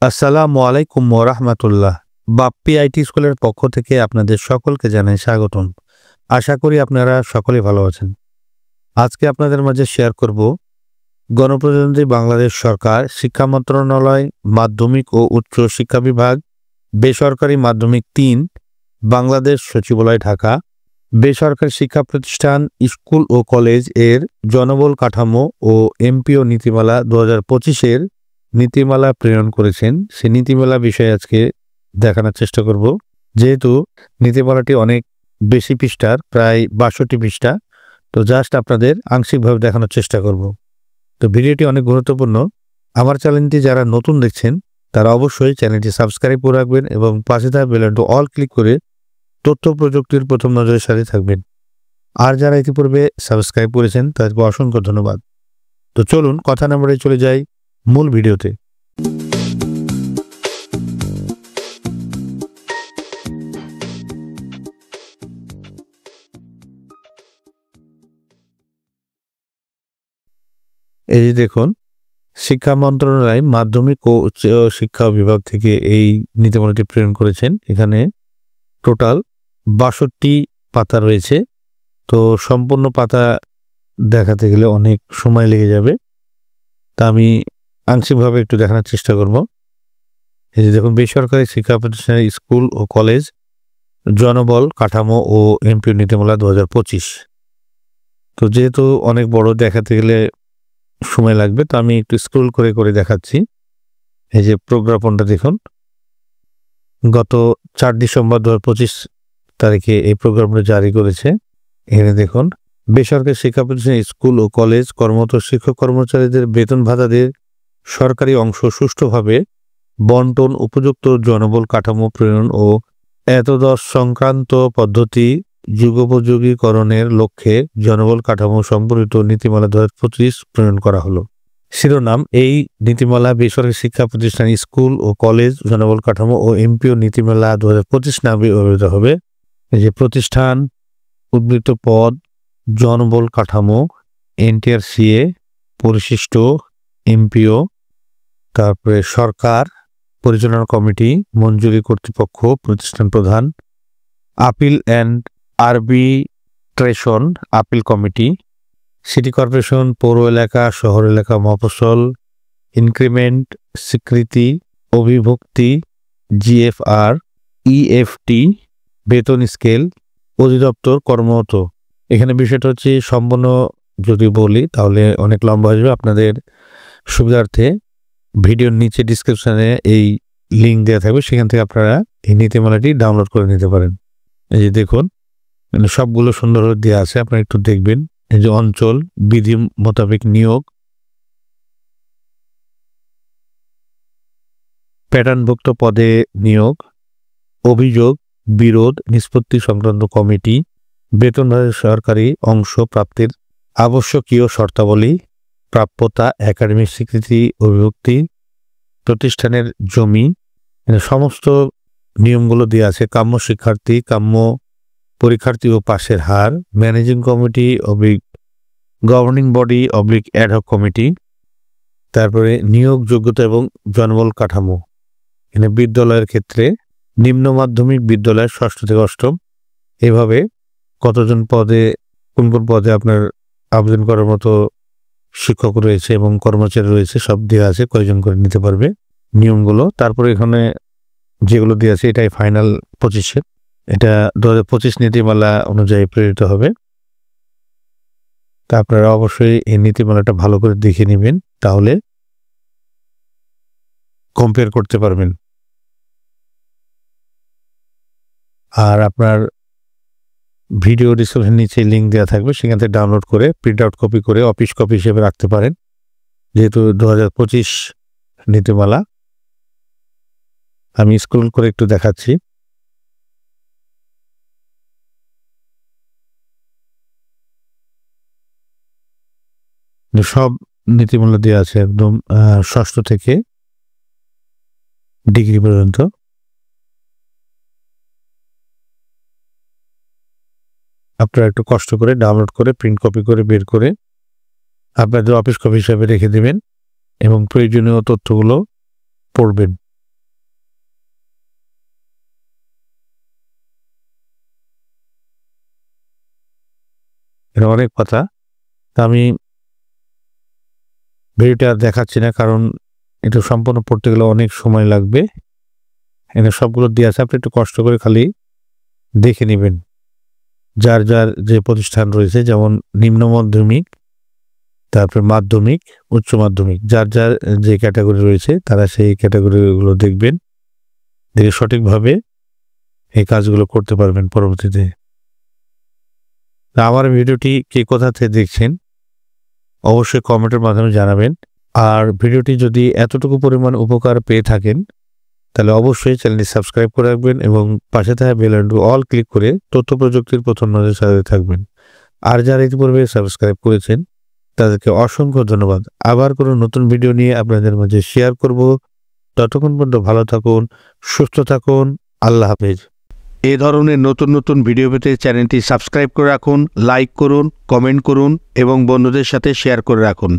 আসসালামু আলাইকুম ওয়া রাহমাতুল্লাহ। বাপ্পি আইটি স্কুলের পক্ষ থেকে আপনাদের সকলকে জানাই স্বাগতম। আশা করি আপনারা সকলেই ভালো আছেন। আজকে আপনাদের মাঝে শেয়ার করব গণপ্রজাতন্ত্রী বাংলাদেশ সরকার শিক্ষা মন্ত্রণালয়, মাধ্যমিক ও উচ্চ শিক্ষা বিভাগ, বেসরকারি মাধ্যমিক ৩, বাংলাদেশ সচিবালয় ঢাকা, বেসরকারি শিক্ষা প্রতিষ্ঠান, স্কুল ও কলেজ এর জনবল কাঠামো ও এমপিও নীতিমালা ২০২৫-এর নীতিমালা প্রেরণ করেছেন। সেই নীতিমালা বিষয়ে আজকে দেখানোর চেষ্টা করব। যেহেতু নীতিমালাটি অনেক বেশি পৃষ্ঠার, প্রায় ৬২ পৃষ্ঠা, তো জাস্ট আপনাদের আংশিকভাবে দেখানোর চেষ্টা করব। তো ভিডিওটি অনেক গুরুত্বপূর্ণ। আমার চ্যানেলটি যারা নতুন দেখছেন তারা অবশ্যই চ্যানেলটি সাবস্ক্রাইব করে রাখবেন এবং পাশে থাকা বেল আইকনটি অল ক্লিক করে তথ্য প্রযুক্তির প্রথম নজরের সাথে থাকবেন। আর যারা ইতিপূর্বে সাবস্ক্রাইব করেছেন তাদেরকে অসংখ্য ধন্যবাদ। তো চলুন কথা না বাড়িয়ে চলে যাই মূল ভিডিওতে। এই যে দেখুন, শিক্ষা মন্ত্রণালয় মাধ্যমিক ও উচ্চ শিক্ষা বিভাগ থেকে এই নীতিমালাটি প্রেরণ করেছেন। এখানে টোটাল ৬২ পাতা রয়েছে। তো সম্পূর্ণ পাতা দেখাতে গেলে অনেক সময় লেগে যাবে, তা আমি আংশিকভাবে একটু দেখানোর চেষ্টা করব। এই যে দেখুন, বেসরকারি শিক্ষা প্রতিষ্ঠানের স্কুল ও কলেজ জনবল কাঠামো ও এমপিও নীতিমালা ২০২৫। তো যেহেতু অনেক বড়, দেখাতে গেলে সময় লাগবে, তো আমি একটু স্ক্রল করে করে দেখাচ্ছি। এই যে প্রজ্ঞাপনটা দেখুন, গত ৪ ডিসেম্বর ২০২৫ তারিখে এই প্রজ্ঞাপনটা জারি করেছে। এখানে দেখুন, বেসরকারি শিক্ষা প্রতিষ্ঠান, স্কুল ও কলেজ কর্মরত শিক্ষক কর্মচারীদের বেতন ভাতাদের সরকারি অংশ সুষ্ঠুভাবে বন্টন, উপযুক্ত জনবল কাঠামো প্রেরণ ও এতদস সংক্রান্ত পদ্ধতি যুগোপযোগীকরণের লক্ষ্যে জনবল কাঠামো সম্পর্কিত নীতিমালা ২০২৫ প্রণয়ন করা হলো। শিরোনাম: এই নীতিমালা বেসরকারি শিক্ষা প্রতিষ্ঠান, স্কুল ও কলেজ জনবল কাঠামো ও এমপিও নীতিমালা ২০২৫ নামে ব্যবহৃত হবে। এই যে প্রতিষ্ঠান, উদ্বৃত্ত পদ, জনবল কাঠামো, এনটিআরসিএ, পরিশিষ্ট, এমপিও, তারপরে সরকার, পরিচালনা কমিটি, মঞ্জুরি কর্তৃপক্ষ, প্রতিষ্ঠান প্রধান, appeal and arbitration appeal committee, city corporation, পৌর এলাকা, শহর এলাকা, মফস্বল, ইনক্রিমেন্ট, স্বীকৃতি, অভিভুক্তি, জিএফআর, ইএফটি, বেতন স্কেল, অধিদপ্তর কর্মরত। এখানে বিষয়টা হচ্ছে সম্পূর্ণ যদি বলি তাহলে অনেক লম্বা হয়ে যাবে। আপনাদের সুবিধার্থে ভিডিওর নিচে ডিসক্রিপশনে এই লিঙ্ক দেওয়া থাকবে, সেখান থেকে আপনারা এই নীতিমালাটি ডাউনলোড করে নিতে পারেন। এই যে দেখুন, সবগুলো সুন্দরভাবে দেওয়া আছে, আপনারা একটু দেখবেন। এই যে অঞ্চল, বিধি মোতাবেক নিয়োগ, প্যাটার্নভুক্ত পদে নিয়োগ, অভিযোগ, বিরোধ নিষ্পত্তি সংক্রান্ত কমিটি, বেতন ভাতার সরকারি অংশ প্রাপ্তির আবশ্যকীয় শর্তাবলী, প্রাপ্যতা, একাডেমিক স্বীকৃতি, অভিভুক্তি, প্রতিষ্ঠানের জমি, সমস্ত নিয়মগুলো দেওয়া আছে। কাম্য শিক্ষার্থী, কাম্য পরীক্ষার্থী ও পাশের হার, managing committee oblique governing body oblique ad hoc committee, তারপরে নিয়োগ, যোগ্যতা এবং জনবল কাঠামো। এখানে বিদ্যালয়ের ক্ষেত্রে নিম্ন মাধ্যমিক বিদ্যালয় ৬ষ্ঠ থেকে ৮ম, এভাবে কতজন পদে, কোন কোন পদে আপনার আবেদন করার মতো শিক্ষক রয়েছে এবং কর্মচারী রয়েছে, সব দেওয়া আছে, কয়জন করে নিতে পারবে, নিয়মগুলো। তারপরে এখানে যেগুলো দেওয়া আছে এটাই ফাইনাল ২৫-এর, এটা ২০২৫ নীতিমালা অনুযায়ী প্রেরিত হবে। তা আপনারা অবশ্যই এই নীতিমালাটা ভালো করে দেখে নেবেন, তাহলে কম্পেয়ার করতে পারবেন। আর আপনার ভিডিও ডিসক্রিপশন নিচে লিঙ্ক দেওয়া থাকবে, সেখান থেকে ডাউনলোড করে প্রিন্ট আউট কপি করে অফিস কপি হিসেবে রাখতে পারেন। যেহেতু ২০২৫ নীতিমালা, আমি স্ক্রল করে একটু দেখাচ্ছি। সব নীতিমালা দেওয়া আছে একদম ৬ষ্ঠ থেকে ডিগ্রি পর্যন্ত। আপনারা একটু কষ্ট করে ডাউনলোড করে প্রিন্ট কপি করে বের করে আপনাদের অফিস কপি হিসাবে রেখে দেবেন এবং প্রয়োজনীয় তথ্যগুলো পড়বেন। এটা অনেক পাতা। তা আমি ভিডিওটা আর দেখাচ্ছি না, কারণ এটা সম্পূর্ণ পড়তে গেলে অনেক সময় লাগবে। এখানে সবগুলো দেওয়া আছে, আপনি একটু কষ্ট করে খালি দেখে নেবেন। যার যার যে প্রতিষ্ঠান রয়েছে, যেমন নিম্ন মাধ্যমিক, তারপর মাধ্যমিক, উচ্চ মাধ্যমিক, যার যার যে ক্যাটাগরি রয়েছে তারা সেই ক্যাটাগরিগুলো দেখবেন, দেখে সঠিকভাবে এই কাজগুলো করতে পারবেন পরবর্তীতে। আমার ভিডিওটি কে কোথা থেকে দেখছেন অবশ্যই কমেন্টের মাধ্যমে জানাবেন। আর ভিডিওটি যদি এতটুকু পরিমাণ উপকার পেয়ে থাকেন তাহলে অবশ্যই চ্যানেলটি সাবস্ক্রাইব করে রাখবেন এবং পাশে থাকা বেল আইকনটি অল ক্লিক করে তথ্য প্রযুক্তির প্রথম নজরে সাথে থাকবেন। আর যারা ইতিপূর্বে সাবস্ক্রাইব করেছেন তাদেরকে অসংখ্য ধন্যবাদ। আবার কোনো নতুন ভিডিও নিয়ে আপনাদের মাঝে শেয়ার করব। ততক্ষণ পর্যন্ত ভালো থাকুন, সুস্থ থাকুন। আল্লাহ হাফেজ। এ ধরনের নতুন নতুন ভিডিও পেতে চ্যানেলটি সাবস্ক্রাইব করে রাখুন, লাইক করুন, কমেন্ট করুন এবং বন্ধুদের সাথে শেয়ার করে রাখুন।